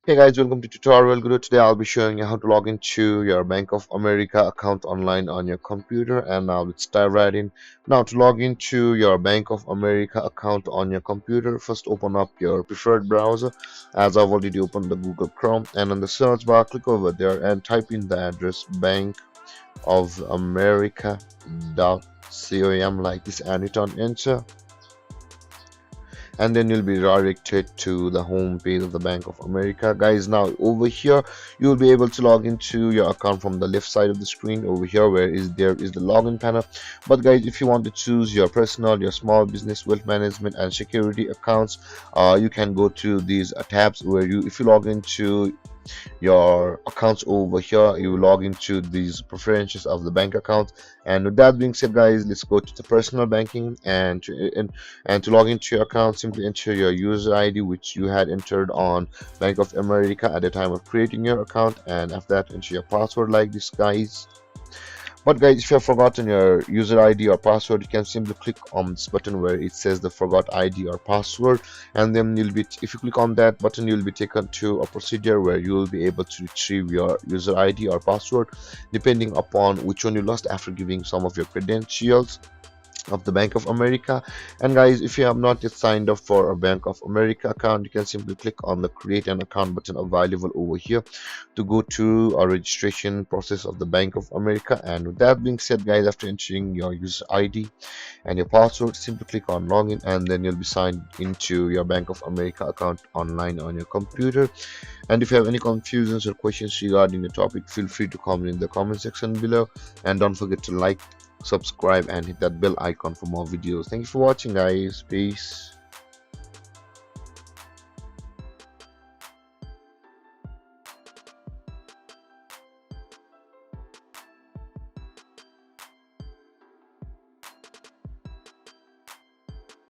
Hey guys, welcome to tutorial guru. Today I'll be showing you how to log into your Bank of America account online on your computer. And now let's dive right in. Now to log into your Bank of America account on your computer, first open up your preferred browser. As I've already opened the Google Chrome, and on the search bar click over there and type in the address bankofamerica.com like this and hit on enter, and then you'll be redirected to the home page of the Bank of America. Guys, now over here you'll be able to log into your account from the left side of the screen. Over here where is there is the login panel. But guys, if you want to choose your personal, your small business, wealth management and security accounts, you can go to these tabs where if you log into your accounts over here, you log into these preferences of the bank account. And with that being said, guys, let's go to the personal banking, and to log into your account, simply enter your user ID which you had entered on Bank of America at the time of creating your account, and after that enter your password like this, guys. But guys, if you have forgotten your user ID or password, you can simply click on this button where it says the forgot ID or password, and then if you click on that button, you'll be taken to a procedure where you will be able to retrieve your user ID or password depending upon which one you lost after giving some of your credentials of the Bank of America. And guys, if you have not yet signed up for a Bank of America account, you can simply click on the create an account button available over here to go to a registration process of the Bank of America. And with that being said, guys, after entering your user ID and your password, simply click on login, and then you'll be signed into your Bank of America account online on your computer. And if you have any confusions or questions regarding the topic, feel free to comment in the comment section below, and don't forget to like, subscribe and hit that bell icon for more videos. Thank you for watching, guys. Peace.